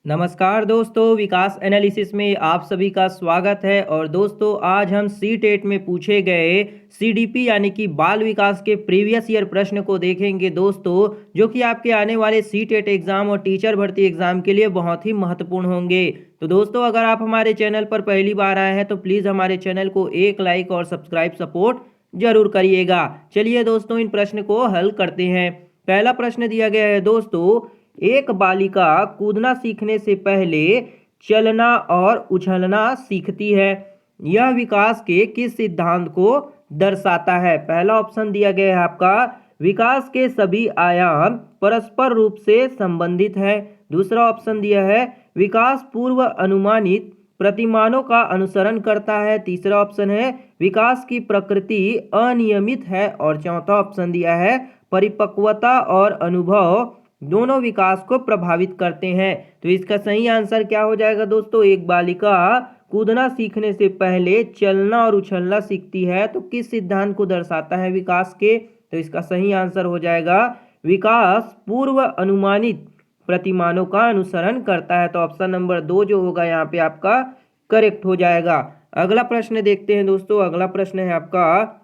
नमस्कार दोस्तों, विकास एनालिसिस में आप सभी का स्वागत है। और दोस्तों, आज हम सी टेट में पूछे गए सीडीपी यानी कि बाल विकास के प्रीवियस ईयर प्रश्न को देखेंगे दोस्तों, जो कि आपके आने वाले सी टेट एग्जाम और टीचर भर्ती एग्जाम के लिए बहुत ही महत्वपूर्ण होंगे। तो दोस्तों, अगर आप हमारे चैनल पर पहली बार आए हैं तो प्लीज़ हमारे चैनल को एक लाइक और सब्सक्राइब सपोर्ट जरूर करिएगा। चलिए दोस्तों, इन प्रश्न को हल करते हैं। पहला प्रश्न दिया गया है दोस्तों, एक बालिका कूदना सीखने से पहले चलना और उछलना सीखती है। यह विकास के किस सिद्धांत को दर्शाता है? पहला ऑप्शन दिया गया है आपका, विकास के सभी आयाम परस्पर रूप से संबंधित है। दूसरा ऑप्शन दिया है, विकास पूर्व अनुमानित प्रतिमानों का अनुसरण करता है। तीसरा ऑप्शन है, विकास की प्रकृति अनियमित है। और चौथा ऑप्शन दिया है, परिपक्वता और अनुभव दोनों विकास को प्रभावित करते हैं। तो इसका सही आंसर क्या हो जाएगा दोस्तों? एक बालिका कूदना सीखने से पहले चलना और उछलना सीखती है, तो किस सिद्धांत को दर्शाता है विकास के? तो इसका सही आंसर हो जाएगा, विकास पूर्व अनुमानित प्रतिमानों का अनुसरण करता है। तो ऑप्शन नंबर 2 जो होगा यहाँ पे आपका करेक्ट हो जाएगा। अगला प्रश्न देखते हैं दोस्तों। अगला प्रश्न है आपका,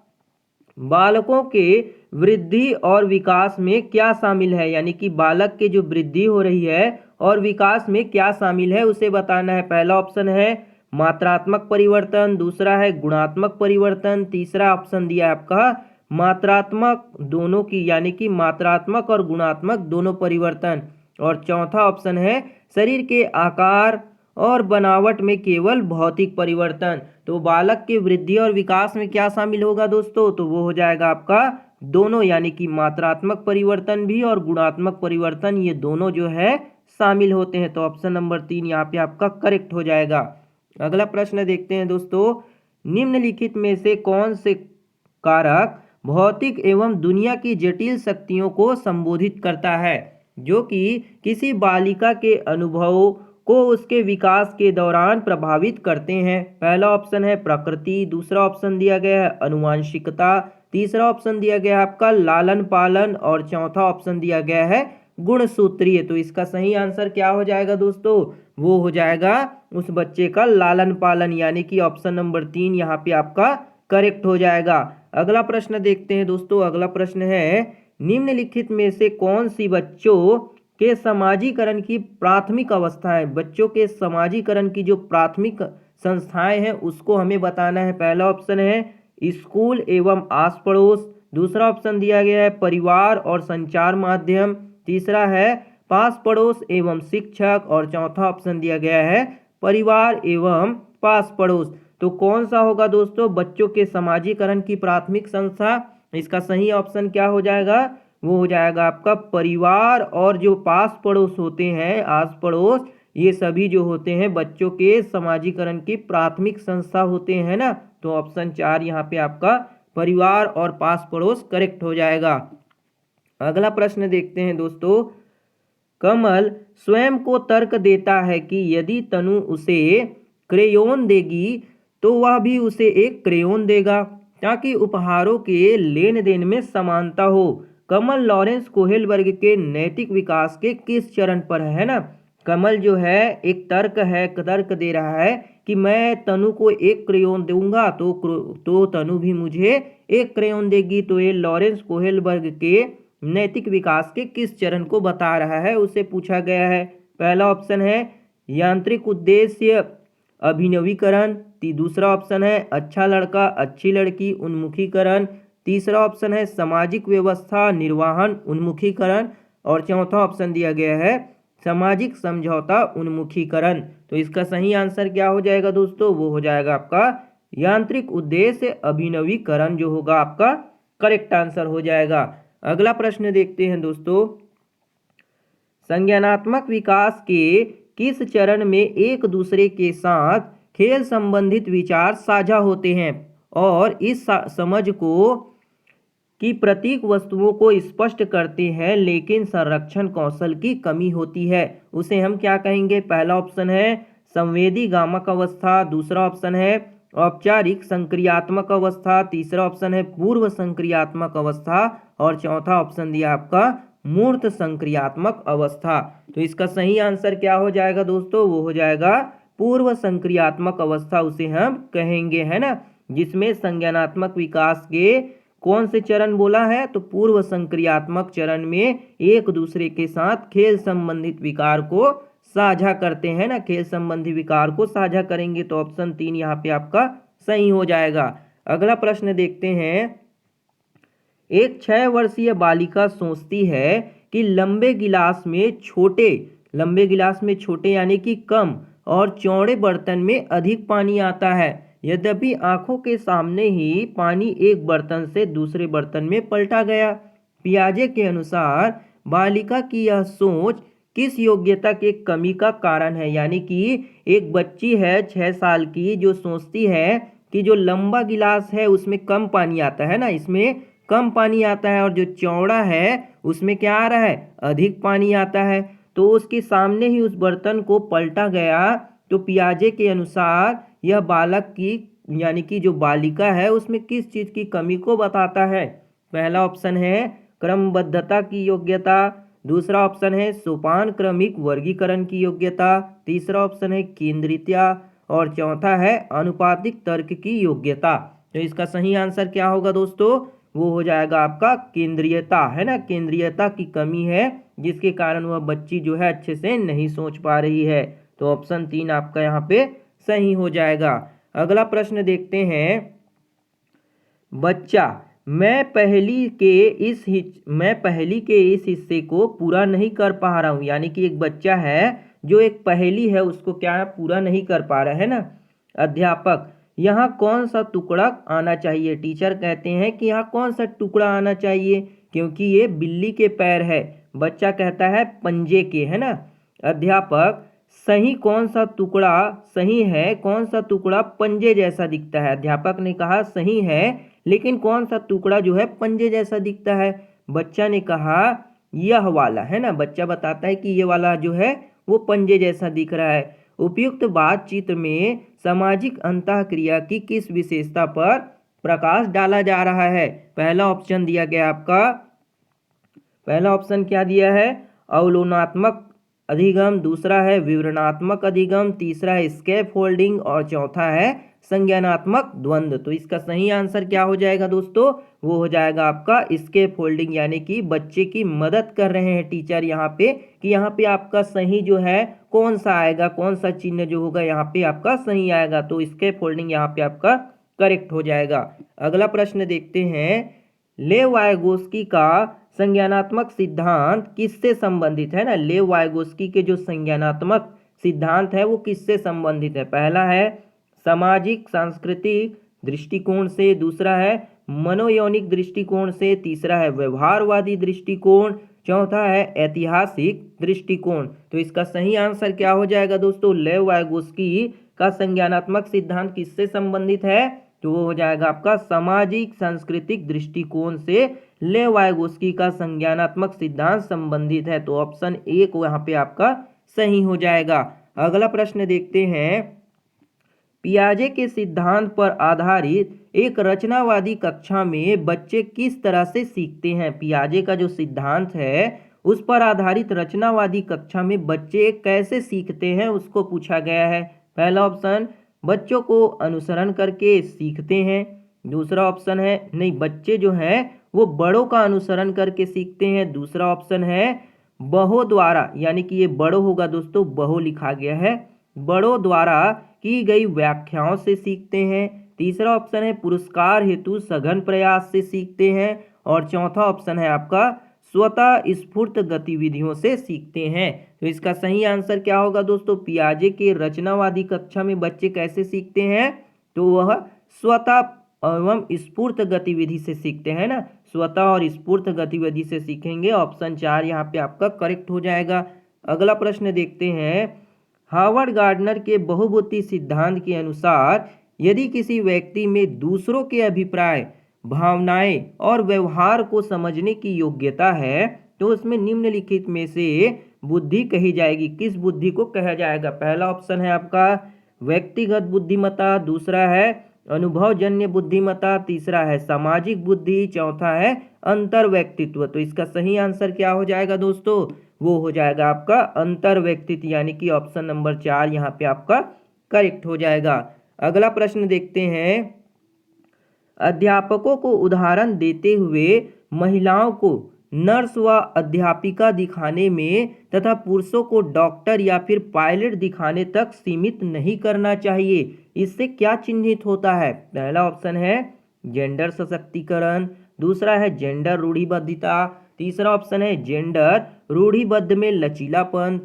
बालकों के वृद्धि और विकास में क्या शामिल है? यानी कि बालक के जो वृद्धि हो रही है और विकास में क्या शामिल है उसे बताना है। पहला ऑप्शन है मात्रात्मक परिवर्तन, दूसरा है गुणात्मक परिवर्तन, तीसरा ऑप्शन दिया है आपका मात्रात्मक दोनों की, यानी कि मात्रात्मक और गुणात्मक दोनों परिवर्तन, और चौथा ऑप्शन है शरीर के आकार और बनावट में केवल भौतिक परिवर्तन। तो बालक के वृद्धि और विकास में क्या शामिल होगा दोस्तों? तो वो हो जाएगा आपका दोनों, यानी कि मात्रात्मक परिवर्तन भी और गुणात्मक परिवर्तन, ये दोनों जो है शामिल होते हैं। तो ऑप्शन नंबर 3 यहाँ पे आपका करेक्ट हो जाएगा। अगला प्रश्न देखते हैं दोस्तों, निम्नलिखित में से कौन से कारक भौतिक एवं दुनिया की जटिल शक्तियों को संबोधित करता है, जो कि किसी बालिका के अनुभवों को उसके विकास के दौरान प्रभावित करते हैं? पहला ऑप्शन है प्रकृति, दूसरा ऑप्शन दिया गया है अनुवांशिकता, तीसरा ऑप्शन दिया गया है आपका लालन पालन, और चौथा ऑप्शन दिया गया है गुणसूत्रीय। तो इसका सही आंसर क्या हो जाएगा दोस्तों? वो हो जाएगा उस बच्चे का लालन पालन, यानी कि ऑप्शन नंबर 3 यहाँ पे आपका करेक्ट हो जाएगा। अगला प्रश्न देखते हैं दोस्तों। अगला प्रश्न है, निम्नलिखित में से कौन सी बच्चों के समाजीकरण की प्राथमिक अवस्था है? बच्चों के समाजीकरण की जो प्राथमिक संस्थाएं हैं उसको हमें बताना है। पहला ऑप्शन है स्कूल एवं आस पड़ोस, दूसरा ऑप्शन दिया गया है परिवार और संचार माध्यम, तीसरा है पास पड़ोस एवं शिक्षक, और चौथा ऑप्शन दिया गया है परिवार एवं पास पड़ोस। तो कौन सा होगा दोस्तों बच्चों के समाजीकरण की प्राथमिक संस्था? इसका सही ऑप्शन क्या हो जाएगा? वो हो जाएगा आपका परिवार, और जो पास पड़ोस होते हैं आस पड़ोस, ये सभी जो होते हैं बच्चों के समाजीकरण की प्राथमिक संस्था होते हैं ना। तो ऑप्शन 4 यहाँ पे आपका परिवार और पास पड़ोस करेक्ट हो जाएगा। अगला प्रश्न देखते हैं दोस्तों, कमल स्वयं को तर्क देता है कि यदि तनु उसे क्रेयोन देगी तो वह भी उसे एक क्रेयोन देगा, ताकि उपहारों के लेन देन में समानता हो। कमल लॉरेंस कोहेलबर्ग के नैतिक विकास के किस चरण पर है ना? कमल जो है एक तर्क दे रहा है कि मैं तनु को एक क्रेयोन दूंगा तो तनु भी मुझे एक क्रेयोन देगी। तो ये लॉरेंस कोहेलबर्ग के नैतिक विकास के किस चरण को बता रहा है उसे पूछा गया है। पहला ऑप्शन है यांत्रिक उद्देश्य अभिनवीकरण, दूसरा ऑप्शन है अच्छा लड़का अच्छी लड़की उन्मुखीकरण, तीसरा ऑप्शन है सामाजिक व्यवस्था निर्वहन उन्मुखीकरण, और चौथा ऑप्शन दिया गया है सामाजिक समझौता उन्मुखीकरण। तो इसका सही आंसर क्या हो जाएगा दोस्तों? वो हो जाएगा आपका यांत्रिक उद्देश्य अभिनवीकरण जो होगा आपका करेक्ट आंसर हो जाएगा। अगला प्रश्न देखते हैं दोस्तों, संज्ञानात्मक विकास के किस चरण में एक दूसरे के साथ खेल संबंधित विचार साझा होते हैं और इस समझ को कि प्रतीक वस्तुओं को स्पष्ट करते हैं लेकिन संरक्षण कौशल की कमी होती है? उसे हम क्या कहेंगे? पहला ऑप्शन है संवेदी गामक अवस्था, दूसरा ऑप्शन है औपचारिक संक्रियात्मक अवस्था, तीसरा ऑप्शन है पूर्व संक्रियात्मक अवस्था, और चौथा ऑप्शन दिया आपका मूर्त संक्रियात्मक अवस्था। तो इसका सही आंसर क्या हो जाएगा दोस्तों, वो हो जाएगा पूर्व संक्रियात्मक अवस्था उसे हम कहेंगे, है ना, जिसमें संज्ञानात्मक विकास के कौन से चरण बोला है, तो पूर्व संक्रियात्मक चरण में एक दूसरे के साथ खेल संबंधित विकार को साझा करते हैं ना, खेल संबंधी विकार को साझा करेंगे। तो ऑप्शन 3 यहाँ पे आपका सही हो जाएगा। अगला प्रश्न देखते हैं। एक 6 वर्षीय बालिका सोचती है कि लंबे गिलास में छोटे यानी कि कम और चौड़े बर्तन में अधिक पानी आता है। यद्यपि आंखों के सामने ही पानी एक बर्तन से दूसरे बर्तन में पलटा गया। पियाजे के अनुसार बालिका की यह सोच किस योग्यता के कमी का कारण है। यानी कि एक बच्ची है 6 साल की जो सोचती है कि जो लंबा गिलास है उसमें कम पानी आता है ना, इसमें कम पानी आता है, और जो चौड़ा है उसमें क्या आ रहा है, अधिक पानी आता है। तो उसके सामने ही उस बर्तन को पलटा गया। तो पियाजे के अनुसार यह बालक की यानी कि जो बालिका है उसमें किस चीज की कमी को बताता है। पहला ऑप्शन है क्रमबद्धता की योग्यता, दूसरा ऑप्शन है सोपान क्रमिक वर्गीकरण की योग्यता, तीसरा ऑप्शन है केंद्रीयता, और चौथा है अनुपातिक तर्क की योग्यता। तो इसका सही आंसर क्या होगा दोस्तों, वो हो जाएगा आपका केंद्रीयता, है ना, केंद्रीयता की कमी है जिसके कारण वह बच्ची जो है अच्छे से नहीं सोच पा रही है। तो ऑप्शन 3 आपका यहाँ पे सही हो जाएगा। अगला प्रश्न देखते हैं। बच्चा, मैं पहली के इस हिस्से को पूरा नहीं कर पा रहा हूँ। यानी कि एक बच्चा है जो एक पहेली है उसको क्या पूरा नहीं कर पा रहा है ना। अध्यापक, यहाँ कौन सा टुकड़ा आना चाहिए। टीचर कहते हैं कि यहाँ कौन सा टुकड़ा आना चाहिए क्योंकि ये बिल्ली के पैर है। बच्चा कहता है पंजे के, है ना। अध्यापक, सही कौन सा टुकड़ा सही है, कौन सा टुकड़ा पंजे जैसा दिखता है। अध्यापक ने कहा सही है, लेकिन कौन सा टुकड़ा जो है पंजे जैसा दिखता है। बच्चा ने कहा यह वाला, है ना। बच्चा बताता है कि ये वाला जो है वो पंजे जैसा दिख रहा है। उपयुक्त बातचीत में सामाजिक अंतःक्रिया की किस विशेषता पर प्रकाश डाला जा रहा है। पहला ऑप्शन दिया गया आपका, पहला ऑप्शन क्या दिया है, अवलोकनात्मक अधिगम, दूसरा है विवरणात्मक अधिगम, तीसरा है स्कैप फोल्डिंग, और चौथा है संज्ञानात्मक द्वंद्व। तो इसका सही आंसर क्या हो जाएगा दोस्तों, वो हो जाएगा आपका स्कैप फोल्डिंग। यानी कि बच्चे की मदद कर रहे हैं टीचर यहाँ पे कि यहाँ पे आपका सही जो है कौन सा आएगा, कौन सा चिन्ह जो होगा यहाँ पे आपका सही आएगा। तो स्कैप फोल्डिंग यहाँ पे आपका करेक्ट हो जाएगा। अगला प्रश्न देखते हैं। लेव वायगोस्की का संज्ञानात्मक सिद्धांत किससे संबंधित है ना। लेव वायगोस्की के जो संज्ञानात्मक सिद्धांत है वो किससे संबंधित है। पहला है सामाजिक सांस्कृतिक दृष्टिकोण से, दूसरा है मनोयौनिक दृष्टिकोण से, तीसरा है व्यवहारवादी दृष्टिकोण, चौथा है ऐतिहासिक दृष्टिकोण। तो इसका सही आंसर क्या हो जाएगा दोस्तों, लेव वायगोस्की का संज्ञानात्मक सिद्धांत किससे संबंधित है, तो वो हो जाएगा आपका सामाजिक सांस्कृतिक दृष्टिकोण से लेव वायगोस्की का संज्ञानात्मक सिद्धांत संबंधित है। तो ऑप्शन 1 यहाँ पे आपका सही हो जाएगा। अगला प्रश्न देखते हैं। पियाजे के सिद्धांत पर आधारित एक रचनावादी कक्षा में बच्चे किस तरह से सीखते हैं। पियाजे का जो सिद्धांत है उस पर आधारित रचनावादी कक्षा में बच्चे कैसे सीखते हैं उसको पूछा गया है। पहला ऑप्शन, बच्चों को अनुसरण करके सीखते हैं। दूसरा ऑप्शन है नहीं, बच्चे जो हैं वो बड़ों का अनुसरण करके सीखते हैं। दूसरा ऑप्शन है बड़ों द्वारा, यानी कि ये बड़ों होगा दोस्तों, बड़ों लिखा गया है, बड़ों द्वारा की गई व्याख्याओं से सीखते हैं। तीसरा ऑप्शन है पुरस्कार हेतु सघन प्रयास से सीखते हैं। और चौथा ऑप्शन है आपका स्वतः स्फूर्त गतिविधियों से सीखते हैं। तो इसका सही आंसर क्या होगा दोस्तों, पियाजे के रचनावादी कक्षा में बच्चे कैसे सीखते हैं, तो वह स्वतः एवं स्फूर्त गतिविधि से सीखते हैं ना, स्वतः और स्फूर्त गतिविधि से सीखेंगे। ऑप्शन 4 यहाँ पे आपका करेक्ट हो जाएगा। अगला प्रश्न देखते हैं। हार्वर्ड गार्डनर के बहुबुद्धि सिद्धांत के अनुसार यदि किसी व्यक्ति में दूसरों के अभिप्राय, भावनाएं और व्यवहार को समझने की योग्यता है तो उसमें निम्नलिखित में से बुद्धि कही जाएगी। किस बुद्धि को कहा जाएगा। पहला ऑप्शन है आपका व्यक्तिगत बुद्धिमत्ता, दूसरा है अनुभवजन्य बुद्धिमत्ता, तीसरा है सामाजिक बुद्धि, चौथा है अंतर व्यक्तित्व। तो इसका सही आंसर क्या हो जाएगा दोस्तों? वो हो जाएगा आपका अंतर व्यक्तित्व, यानी कि ऑप्शन नंबर 4 यहाँ पे आपका करेक्ट हो जाएगा। अगला प्रश्न देखते हैं। अध्यापकों को उदाहरण देते हुए महिलाओं को नर्स व अध्यापिका दिखाने में तथा पुरुषों को डॉक्टर या फिर पायलट दिखाने तक सीमित नहीं करना चाहिए। इससे क्या चिन्हित होता है? पहला ऑप्शन है जेंडर सशक्तिकरण, दूसरा है जेंडर रूढ़िबद्धता, तीसरा ऑप्शन है जेंडर रूढ़िबद्ध में लचीलापन,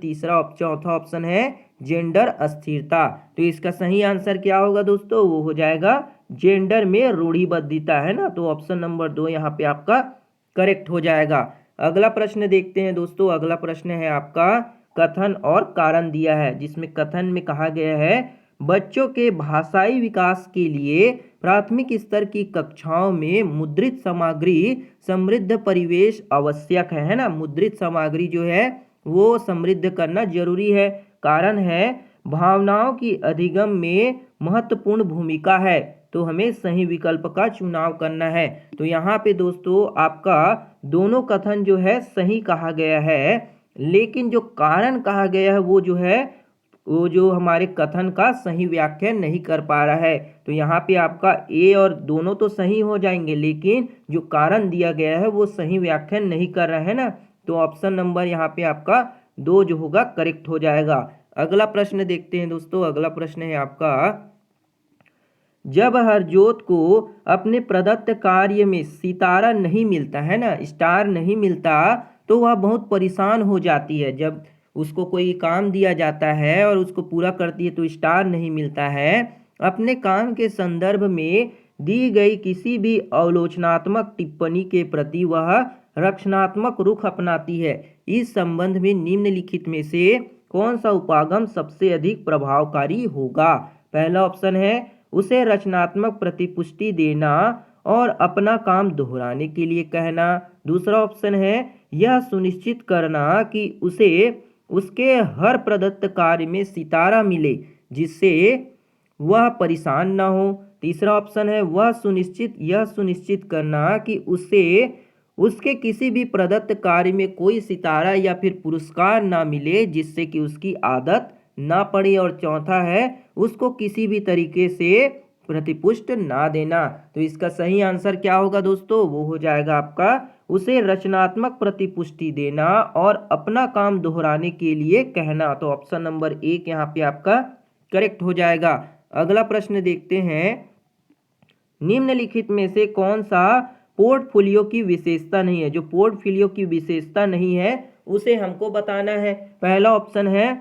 चौथा ऑप्शन है जेंडर अस्थिरता। तो इसका सही आंसर क्या होगा दोस्तों? वो हो जाएगा जेंडर में रूढ़िबद्धता, है ना। तो ऑप्शन नंबर 2 यहाँ पे आपका करेक्ट हो जाएगा। अगला प्रश्न देखते हैं दोस्तों। अगला प्रश्न है आपका कथन और कारण दिया है, जिसमें कथन में कहा गया है बच्चों के भाषाई विकास के लिए प्राथमिक स्तर की कक्षाओं में मुद्रित सामग्री समृद्ध परिवेश आवश्यक है ना। मुद्रित सामग्री जो है वो समृद्ध करना जरूरी है। कारण है भावनाओं की अधिगम में महत्वपूर्ण भूमिका है। तो हमें सही विकल्प का चुनाव करना है। तो यहाँ पे दोस्तों आपका दोनों कथन जो है सही कहा गया है, लेकिन जो कारण कहा गया है वो जो हमारे कथन का सही व्याख्या नहीं कर पा रहा है। तो यहाँ पे आपका ए और दोनों तो सही हो जाएंगे, लेकिन जो कारण दिया गया है वो सही व्याख्या नहीं कर रहा है ना। तो ऑप्शन नंबर यहाँ पे आपका 2 जो होगा करेक्ट हो जाएगा। अगला प्रश्न देखते हैं दोस्तों। अगला प्रश्न है आपका जब हरजोत को अपने प्रदत्त कार्य में सितारा नहीं मिलता है ना, स्टार नहीं मिलता, तो वह बहुत परेशान हो जाती है। जब उसको कोई काम दिया जाता है और उसको पूरा करती है तो स्टार नहीं मिलता है। अपने काम के संदर्भ में दी गई किसी भी आलोचनात्मक टिप्पणी के प्रति वह रक्षणात्मक रुख अपनाती है। इस संबंध में निम्नलिखित में से कौन सा उपागम सबसे अधिक प्रभावकारी होगा? पहला ऑप्शन है उसे रचनात्मक प्रतिपुष्टि देना और अपना काम दोहराने के लिए कहना। दूसरा ऑप्शन है यह सुनिश्चित करना कि उसे उसके हर प्रदत्त कार्य में सितारा मिले जिससे वह परेशान न हो। तीसरा ऑप्शन है यह सुनिश्चित करना कि उसे उसके किसी भी प्रदत्त कार्य में कोई सितारा या फिर पुरस्कार ना मिले जिससे कि उसकी आदत ना पड़े। और चौथा है उसको किसी भी तरीके से प्रतिपुष्ट ना देना। तो इसका सही आंसर क्या होगा दोस्तों? वो हो जाएगा आपका उसे रचनात्मक प्रतिपुष्टि देना और अपना काम दोहराने के लिए कहना। तो ऑप्शन नंबर 1 यहाँ पे आपका करेक्ट हो जाएगा। अगला प्रश्न देखते हैं। निम्नलिखित में से कौन सा पोर्टफोलियो की विशेषता नहीं है? जो पोर्टफोलियो की विशेषता नहीं है उसे हमको बताना है। पहला ऑप्शन है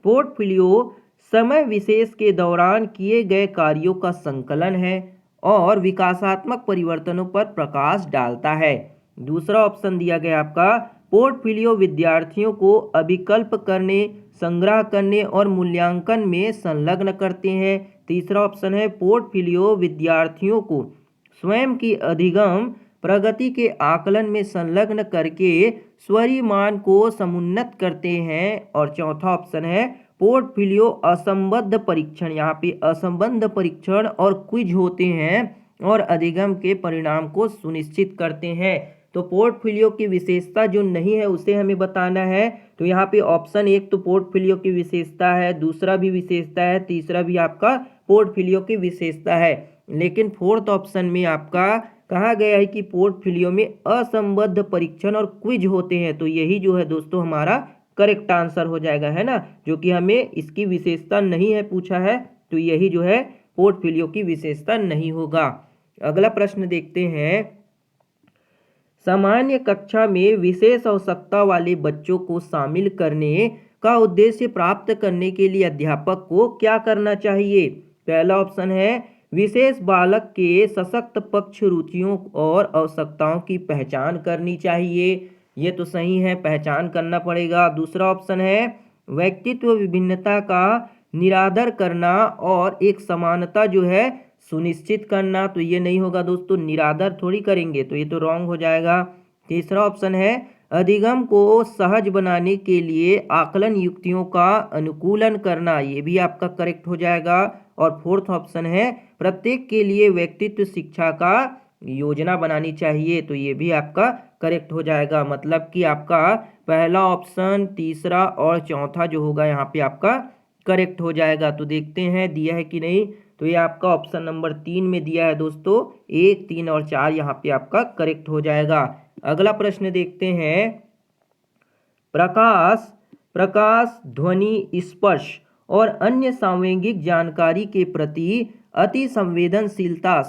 पोर्टफोलियो समय विशेष के दौरान किए गए कार्यों का संकलन है और विकासात्मक परिवर्तनों पर प्रकाश डालता है। दूसरा ऑप्शन दिया गया आपका पोर्टफोलियो विद्यार्थियों को अभिकल्प करने, संग्रह करने और मूल्यांकन में संलग्न करते हैं। तीसरा ऑप्शन है पोर्टफोलियो विद्यार्थियों को स्वयं की अधिगम प्रगति के आकलन में संलग्न करके स्वरिमान को समुन्नत करते हैं। और चौथा ऑप्शन है पोर्टफोलियो असंबद्ध परीक्षण, यहाँ पे असंबद्ध परीक्षण और क्विज होते हैं और अधिगम के परिणाम को सुनिश्चित करते हैं। तो पोर्टफोलियो की विशेषता जो नहीं है उसे हमें बताना है। तो यहाँ पे ऑप्शन 1 तो पोर्टफोलियो की विशेषता है, दूसरा भी विशेषता है, तीसरा भी आपका पोर्टफोलियो की विशेषता है। लेकिन फोर्थ ऑप्शन में आपका कहा गया है कि पोर्टफोलियो में असंबद्ध परीक्षण और क्विज होते हैं। तो यही जो है दोस्तों हमारा करेक्ट आंसर हो जाएगा, है ना। जो कि हमें इसकी विशेषता नहीं है पूछा है, तो यही जो है पोर्टफोलियो की विशेषता नहीं होगा। अगला प्रश्न देखते हैं। सामान्य कक्षा में विशेष आवश्यकता वाले बच्चों को शामिल करने का उद्देश्य प्राप्त करने के लिए अध्यापक को क्या करना चाहिए? पहला ऑप्शन है विशेष बालक के सशक्त पक्ष, रुचियों और आवश्यकताओं की पहचान करनी चाहिए। ये तो सही है, पहचान करना पड़ेगा। दूसरा ऑप्शन है व्यक्तित्व विभिन्नता का निरादर करना और एक समानता जो है सुनिश्चित करना। तो ये नहीं होगा दोस्तों, निरादर थोड़ी करेंगे, तो ये तो रॉन्ग हो जाएगा। तीसरा ऑप्शन है अधिगम को सहज बनाने के लिए आकलन युक्तियों का अनुकूलन करना, ये भी आपका करेक्ट हो जाएगा। और फोर्थ ऑप्शन है प्रत्येक के लिए व्यक्तित्व शिक्षा का योजना बनानी चाहिए, तो ये भी आपका करेक्ट हो जाएगा। मतलब कि आपका पहला ऑप्शन, तीसरा और चौथा जो होगा यहाँ पे आपका करेक्ट हो जाएगा। तो देखते हैं दिया है कि नहीं। तो ये आपका ऑप्शन नंबर 3 में दिया है दोस्तों, 1, 3 और 4 यहाँ पे आपका करेक्ट हो जाएगा। अगला प्रश्न देखते हैं। प्रकाश प्रकाश ध्वनि स्पर्श और अन्य सांवेगिक जानकारी के प्रति अति संवेदनशीलता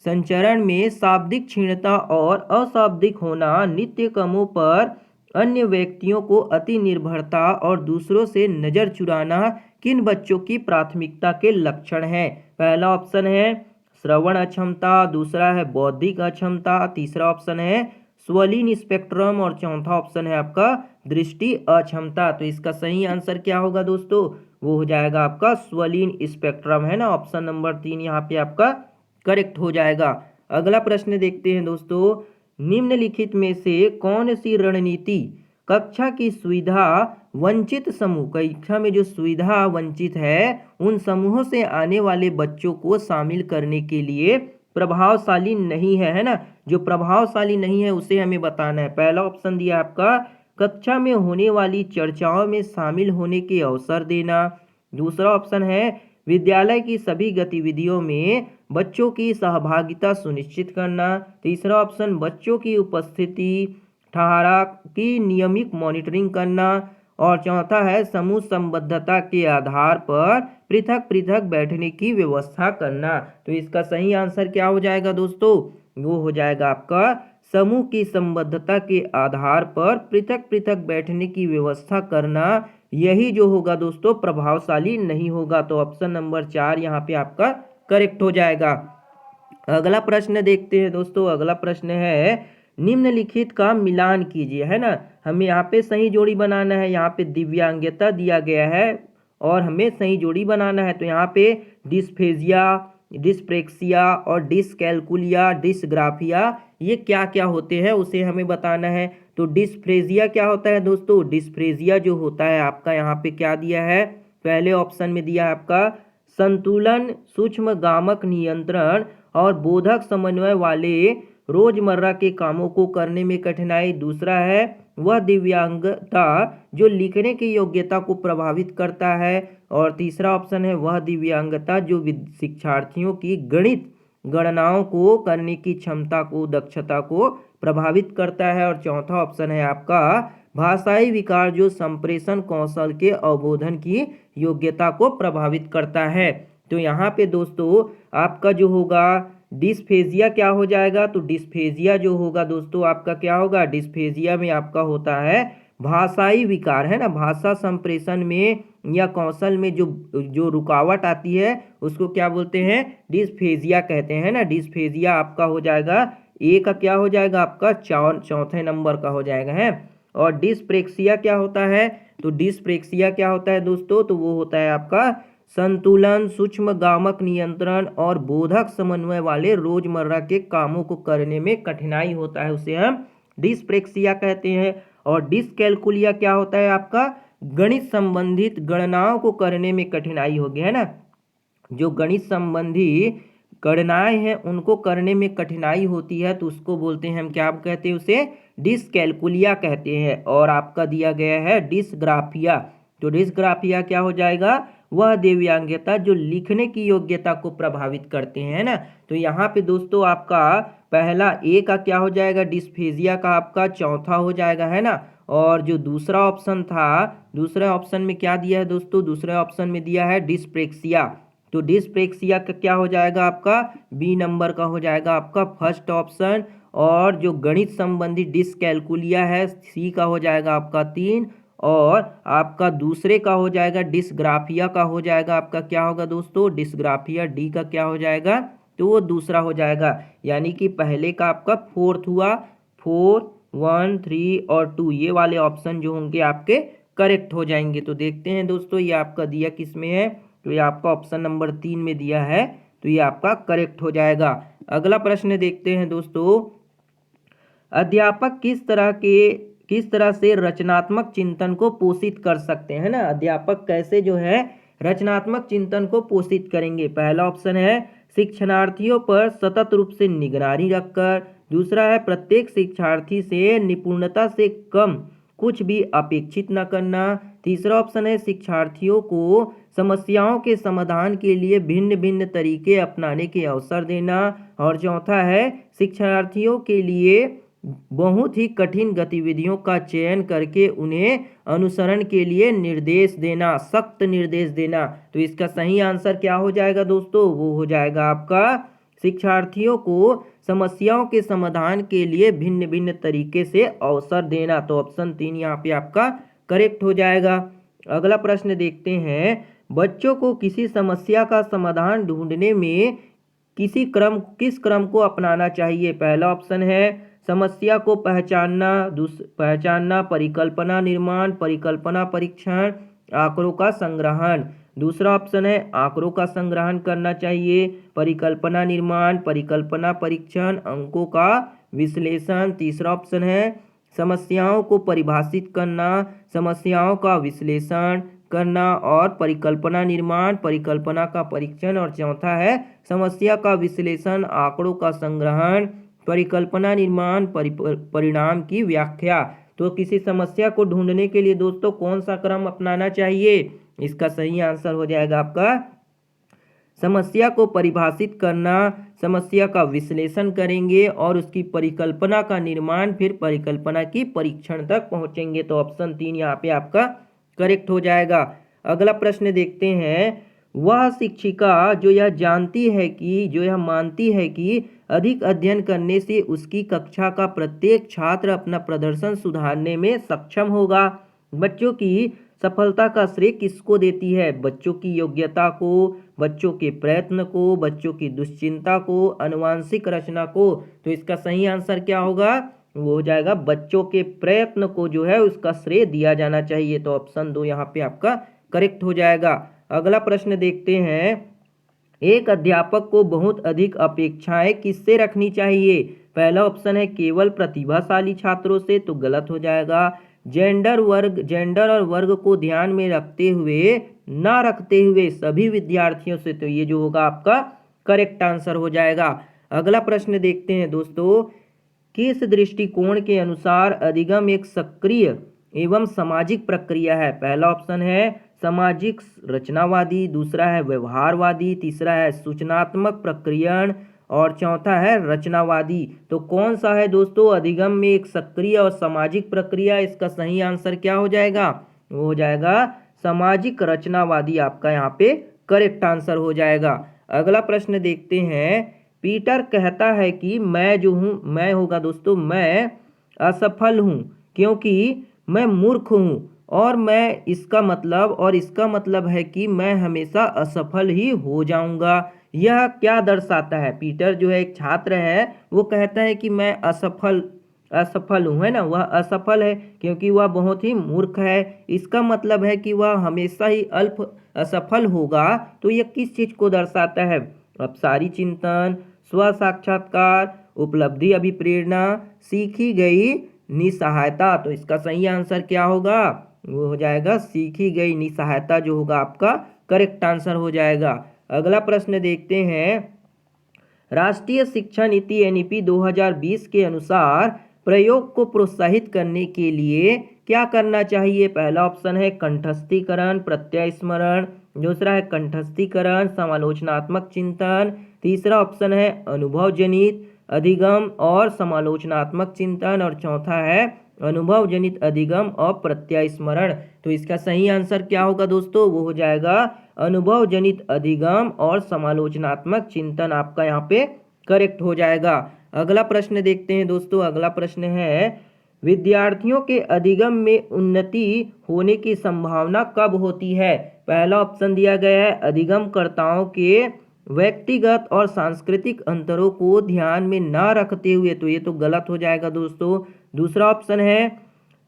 संचरण में शाब्दिक क्षीणता और अशाब्दिक होना, नित्य कामों पर अन्य व्यक्तियों को अति निर्भरता और दूसरों से नजर चुराना किन बच्चों की प्राथमिकता के लक्षण हैं? पहला ऑप्शन है श्रवण अक्षमता, दूसरा है बौद्धिक अक्षमता, तीसरा ऑप्शन है स्वलीन स्पेक्ट्रम और चौथा ऑप्शन है आपका दृष्टि अक्षमता। तो इसका सही आंसर क्या होगा दोस्तों? वो हो जाएगा आपका स्वलीन स्पेक्ट्रम, है ना। ऑप्शन नंबर 3 यहाँ पे आपका करेक्ट हो जाएगा। अगला प्रश्न देखते हैं दोस्तों। निम्नलिखित में से कौन सी रणनीति कक्षा की सुविधा वंचित समूह, कक्षा में जो सुविधा वंचित है उन समूहों से आने वाले बच्चों को शामिल करने के लिए प्रभावशाली नहीं है ना। जो प्रभावशाली नहीं है उसे हमें बताना है। पहला ऑप्शन दिया आपका कक्षा में होने वाली चर्चाओं में शामिल होने के अवसर देना, दूसरा ऑप्शन है विद्यालय की सभी गतिविधियों में बच्चों की सहभागिता सुनिश्चित करना, तीसरा ऑप्शन बच्चों की उपस्थिति ठहरा की नियमित मॉनिटरिंग करना, और चौथा है समूह संबद्धता के आधार पर पृथक पृथक बैठने की व्यवस्था करना। तो इसका सही आंसर क्या हो जाएगा दोस्तों? वो हो जाएगा आपका समूह की संबद्धता के आधार पर पृथक पृथक बैठने की व्यवस्था करना। यही जो होगा दोस्तों प्रभावशाली नहीं होगा। तो ऑप्शन नंबर 4 यहाँ पे आपका करेक्ट हो जाएगा। अगला प्रश्न देखते हैं दोस्तों। अगला प्रश्न है निम्नलिखित का मिलान कीजिए, है ना। हमें यहाँ पे सही जोड़ी बनाना है। यहाँ पे दिव्यांगता दिया गया है और हमें सही जोड़ी बनाना है। तो यहाँ पे डिस्फेजिया, डिस्प्रेक्सिया और डिसकैल्कुलिया, डिसग्राफिया, ये क्या क्या होते हैं उसे हमें बताना है। तो डिस्फ्रेजिया क्या होता है दोस्तों? डिस्फ्रेजिया जो होता है आपका यहाँ पे क्या दिया है, पहले ऑप्शन में दिया है आपका संतुलन, सूक्ष्म गामक नियंत्रण और बोधक समन्वय वाले रोजमर्रा के कामों को करने में कठिनाई, दूसरा है वह दिव्यांगता जो लिखने की योग्यता को प्रभावित करता है, और तीसरा ऑप्शन है वह दिव्यांगता जो शिक्षार्थियों की गणित गणनाओं को करने की क्षमता को, दक्षता को प्रभावित करता है, और चौथा ऑप्शन है आपका भाषाई विकार जो संप्रेषण कौशल के अवबोधन की योग्यता को प्रभावित करता है। तो यहाँ पे दोस्तों आपका जो होगा डिस्फेजिया क्या हो जाएगा? तो डिस्फेजिया जो होगा दोस्तों आपका क्या होगा? डिस्फेजिया में आपका होता है भाषाई विकार, है ना। भाषा संप्रेषण में या कौशल में जो रुकावट आती है उसको क्या बोलते हैं? डिस्फेजिया कहते हैं ना। डिस्फेजिया आपका हो जाएगा ए का क्या हो जाएगा? आपका चौथे नंबर का हो जाएगा, है। और डिस्प्रेक्सिया क्या होता है? तो डिस्प्रेक्सिया क्या होता है दोस्तों? तो वो होता है आपका संतुलन, सूक्ष्म गामक नियंत्रण और बोधक समन्वय वाले रोजमर्रा के कामों को करने में कठिनाई होता है, उसे हम डिस्प्रेक्सिया कहते हैं। और डिसकैल्कुलिया क्या होता है आपका? गणित संबंधित गणनाओं को करने में कठिनाई होगी, है ना। जो गणित संबंधी गणनाएं हैं उनको करने में कठिनाई होती है तो उसको बोलते हैं हम क्या कहते हैं? उसे डिसकैल्कुलिया कहते हैं। और आपका दिया गया है डिसग्राफिया। तो डिसग्राफिया क्या हो जाएगा? वह दिव्यांगता जो लिखने की योग्यता को प्रभावित करते हैं, ना। तो यहाँ पे दोस्तों आपका पहला ए का क्या हो जाएगा? डिस्फेजिया का आपका चौथा हो जाएगा, है ना। और जो दूसरा ऑप्शन था, दूसरे ऑप्शन में क्या दिया है दोस्तों? दूसरे ऑप्शन में दिया है डिस्प्रेक्सिया। तो डिस्प्रेक्सिया का क्या हो जाएगा? आपका बी नंबर का हो जाएगा आपका फर्स्ट ऑप्शन। और जो गणित संबंधी डिसकैल्कुलिया है सी का हो जाएगा आपका 3, और आपका दूसरे का हो जाएगा डिसग्राफिया का हो जाएगा आपका क्या होगा दोस्तों? डिसग्राफिया डी का क्या हो जाएगा? तो वो दूसरा हो जाएगा। यानी कि पहले का आपका फोर्थ हुआ, 4, 1, 3 और 2 ये वाले ऑप्शन जो होंगे आपके करेक्ट हो जाएंगे। तो देखते हैं दोस्तों ये आपका दिया किस में है? तो ये आपका ऑप्शन नंबर 3 में दिया है, तो ये आपका करेक्ट हो जाएगा। अगला प्रश्न देखते हैं दोस्तों। अध्यापक किस तरह से रचनात्मक चिंतन को पोषित कर सकते हैं ना, अध्यापक कैसे जो है रचनात्मक चिंतन को पोषित करेंगे। पहला ऑप्शन है शिक्षणार्थियों पर सतत रूप से निगरानी रखकर। दूसरा है प्रत्येक शिक्षार्थी से निपुणता से कम कुछ भी अपेक्षित न करना। तीसरा ऑप्शन है शिक्षार्थियों को समस्याओं के समाधान के लिए भिन्न भिन्न तरीके अपनाने के अवसर देना। और चौथा है शिक्षार्थियों के लिए बहुत ही कठिन गतिविधियों का चयन करके उन्हें अनुसरण के लिए निर्देश देना, सख्त निर्देश देना। तो इसका सही आंसर क्या हो जाएगा दोस्तों, वो हो जाएगा आपका शिक्षार्थियों को समस्याओं के समाधान के लिए भिन्न भिन्न तरीके से अवसर देना। तो ऑप्शन 3 यहाँ पे आपका करेक्ट हो जाएगा। अगला प्रश्न देखते हैं, बच्चों को किसी समस्या का समाधान ढूंढने में किस क्रम को अपनाना चाहिए। पहला ऑप्शन है समस्या को पहचानना, परिकल्पना निर्माण, परिकल्पना परीक्षण, आंकड़ों का संग्रहण। दूसरा ऑप्शन है आंकड़ों का संग्रहण करना चाहिए, परिकल्पना निर्माण, परिकल्पना परीक्षण, अंकों का विश्लेषण। तीसरा ऑप्शन है समस्याओं को परिभाषित करना, समस्याओं का विश्लेषण करना और परिकल्पना निर्माण, परिकल्पना का परीक्षण। और चौथा है समस्या का विश्लेषण, आंकड़ों का संग्रहण, परिकल्पना निर्माण, परिणाम की व्याख्या। तो किसी समस्या को ढूंढने के लिए दोस्तों कौन सा क्रम अपनाना चाहिए, इसका सही आंसर हो जाएगा आपका समस्या को परिभाषित करना, समस्या का विश्लेषण करेंगे और उसकी परिकल्पना का निर्माण, फिर परिकल्पना की परीक्षण तक पहुंचेंगे। तो ऑप्शन 3 यहाँ पे आपका करेक्ट हो जाएगा। अगला प्रश्न देखते हैं, वह शिक्षिका जो यह मानती है कि अधिक अध्ययन करने से उसकी कक्षा का प्रत्येक छात्र अपना प्रदर्शन सुधारने में सक्षम होगा, बच्चों की सफलता का श्रेय किसको देती है। बच्चों की योग्यता को, बच्चों के प्रयत्न को, बच्चों की दुश्चिंता को, आनुवांशिक रचना को। तो इसका सही आंसर क्या होगा, वो हो जाएगा बच्चों के प्रयत्न को जो है उसका श्रेय दिया जाना चाहिए। तो ऑप्शन 2 यहाँ पे आपका करेक्ट हो जाएगा। अगला प्रश्न देखते हैं, एक अध्यापक को बहुत अधिक अपेक्षाएं किससे रखनी चाहिए। पहला ऑप्शन है केवल प्रतिभाशाली छात्रों से, तो गलत हो जाएगा। जेंडर और वर्ग को ध्यान में रखते हुए सभी विद्यार्थियों से, तो ये जो होगा आपका करेक्ट आंसर हो जाएगा। अगला प्रश्न देखते हैं दोस्तों, किस दृष्टिकोण के अनुसार अधिगम एक सक्रिय एवं सामाजिक प्रक्रिया है। पहला ऑप्शन है सामाजिक रचनावादी, दूसरा है व्यवहारवादी, तीसरा है सूचनात्मक प्रक्रियण और चौथा है रचनावादी। तो कौन सा है दोस्तों अधिगम में एक सक्रिय और सामाजिक प्रक्रिया, इसका सही आंसर क्या हो जाएगा, वो हो जाएगा सामाजिक रचनावादी, आपका यहाँ पे करेक्ट आंसर हो जाएगा। अगला प्रश्न देखते हैं, पीटर कहता है कि मैं असफल हूँ क्योंकि मैं मूर्ख हूँ और इसका मतलब है कि मैं हमेशा असफल ही हो जाऊंगा। यह क्या दर्शाता है। पीटर जो है एक छात्र है, वो कहता है कि मैं असफल हूँ, है ना, वह असफल है क्योंकि वह बहुत ही मूर्ख है। इसका मतलब है कि वह हमेशा ही असफल होगा। तो यह किस चीज को दर्शाता है, अपसारी चिंतन, स्व साक्षात्कार, उपलब्धि अभिप्रेरणा, सीखी गई निसहायता। तो इसका सही आंसर क्या होगा, वो हो जाएगा सीखी गई निसहायता, जो होगा आपका करेक्ट आंसर हो जाएगा। अगला प्रश्न देखते हैं, राष्ट्रीय शिक्षा नीति एनईपी 2020 के अनुसार प्रयोग को प्रोत्साहित करने के लिए क्या करना चाहिए। पहला ऑप्शन है कंठस्थीकरण, प्रत्यय स्मरण, दूसरा है कंठस्थीकरण, समालोचनात्मक चिंतन, तीसरा ऑप्शन है अनुभव जनित अधिगम और समालोचनात्मक चिंतन और चौथा है अनुभव जनित अधिगम और प्रत्यय स्मरण। तो इसका सही आंसर क्या होगा दोस्तों, वो हो जाएगा अनुभव जनित अधिगम और समालोचनात्मक चिंतन, आपका यहाँ पे करेक्ट हो जाएगा। अगला प्रश्न देखते हैं दोस्तों। अगला प्रश्न है, विद्यार्थियों के अधिगम में उन्नति होने की संभावना कब होती है। पहला ऑप्शन दिया गया है अधिगमकर्ताओं के व्यक्तिगत और सांस्कृतिक अंतरों को ध्यान में न रखते हुए, तो ये तो गलत हो जाएगा दोस्तों। दूसरा ऑप्शन है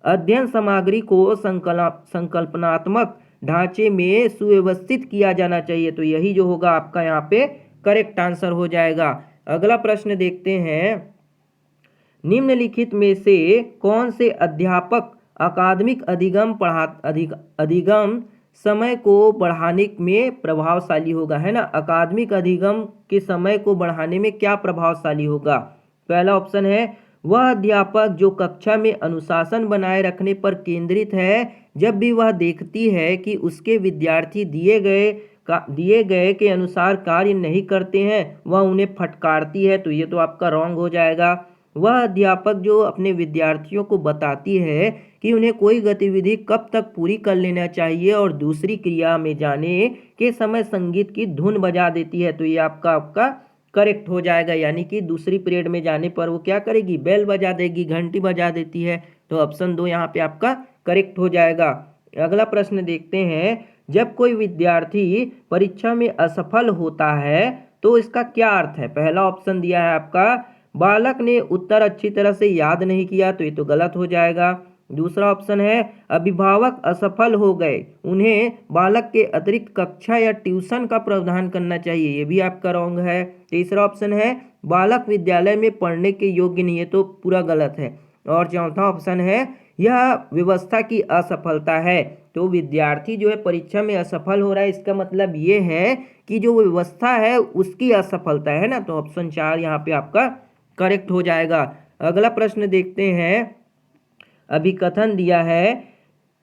अध्ययन सामग्री को संकल्पनात्मक ढांचे में सुव्यवस्थित किया जाना चाहिए, तो यही जो होगा आपका यहाँ पे करेक्ट आंसर हो जाएगा। अगला प्रश्न देखते हैं, निम्नलिखित में से कौन से अध्यापक अकादमिक अधिगम समय को बढ़ाने में प्रभावशाली होगा, है ना। अकादमिक अधिगम के समय को बढ़ाने में क्या प्रभावशाली होगा। पहला ऑप्शन है वह अध्यापक जो कक्षा में अनुशासन बनाए रखने पर केंद्रित है। जब भी वह देखती है कि उसके विद्यार्थी दिए गए के अनुसार कार्य नहीं करते हैं, वह उन्हें फटकारती है। तो ये तो आपका रॉन्ग हो जाएगा। वह अध्यापक जो अपने विद्यार्थियों को बताती है कि उन्हें कोई गतिविधि कब तक पूरी कर लेना चाहिए और दूसरी क्रिया में जाने के समय संगीत की धुन बजा देती है, तो ये आपका करेक्ट हो जाएगा। यानी कि दूसरी पीरियड में जाने पर वो क्या करेगी, बेल बजा देगी, घंटी बजा देती है। तो ऑप्शन 2 यहाँ पे आपका करेक्ट हो जाएगा। अगला प्रश्न देखते हैं, जब कोई विद्यार्थी परीक्षा में असफल होता है तो इसका क्या अर्थ है। पहला ऑप्शन दिया है आपका बालक ने उत्तर अच्छी तरह से याद नहीं किया, तो ये तो गलत हो जाएगा। दूसरा ऑप्शन है अभिभावक असफल हो गए, उन्हें बालक के अतिरिक्त कक्षा या ट्यूशन का प्रावधान करना चाहिए, ये भी आपका रॉन्ग है। तीसरा ऑप्शन है बालक विद्यालय में पढ़ने के योग्य नहीं है, तो पूरा गलत है। और चौथा ऑप्शन है यह व्यवस्था की असफलता है। तो विद्यार्थी जो है परीक्षा में असफल हो रहा है, इसका मतलब ये है कि जो व्यवस्था है उसकी असफलता है ना। तो ऑप्शन 4 यहाँ पे आपका करेक्ट हो जाएगा। अगला प्रश्न देखते हैं, अभिकथन दिया है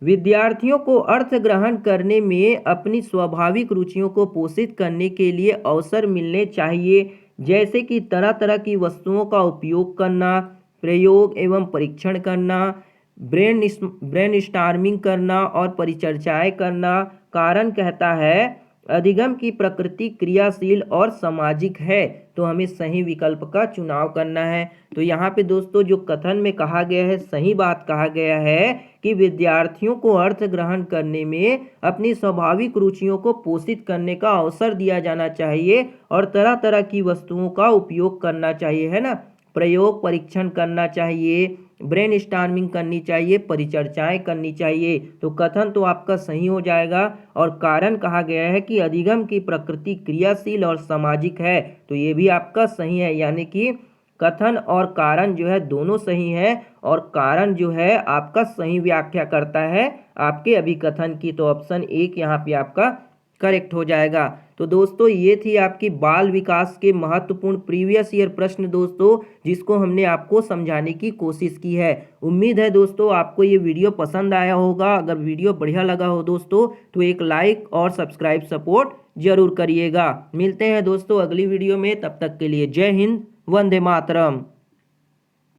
विद्यार्थियों को अर्थ ग्रहण करने में अपनी स्वाभाविक रुचियों को पोषित करने के लिए अवसर मिलने चाहिए, जैसे कि तरह तरह की वस्तुओं का उपयोग करना, प्रयोग एवं परीक्षण करना, ब्रेनस्टॉर्मिंग करना और परिचर्चाएं करना। कारण कहता है अधिगम की प्रकृति क्रियाशील और सामाजिक है, तो हमें सही विकल्प का चुनाव करना है। तो यहाँ पे दोस्तों जो कथन में कहा गया है, सही बात कहा गया है कि विद्यार्थियों को अर्थ ग्रहण करने में अपनी स्वाभाविक रुचियों को पोषित करने का अवसर दिया जाना चाहिए और तरह तरह की वस्तुओं का उपयोग करना चाहिए, है ना। प्रयोग परीक्षण करना चाहिए, ब्रेनस्टॉर्मिंग करनी चाहिए, परिचर्चाएं करनी चाहिए। तो कथन तो आपका सही हो जाएगा। और कारण कहा गया है कि अधिगम की प्रकृति क्रियाशील और सामाजिक है, तो ये भी आपका सही है। यानी कि कथन और कारण जो है दोनों सही है, और कारण जो है आपका सही व्याख्या करता है आपके अभिकथन की। तो ऑप्शन 1 यहाँ पे आपका करेक्ट हो जाएगा। तो दोस्तों ये थी आपकी बाल विकास के महत्वपूर्ण प्रीवियस ईयर प्रश्न दोस्तों, जिसको हमने आपको समझाने की कोशिश की है। उम्मीद है दोस्तों आपको ये वीडियो पसंद आया होगा। अगर वीडियो बढ़िया लगा हो दोस्तों तो एक लाइक और सब्सक्राइब सपोर्ट जरूर करिएगा। मिलते हैं दोस्तों अगली वीडियो में, तब तक के लिए जय हिंद, वंदे मातरम।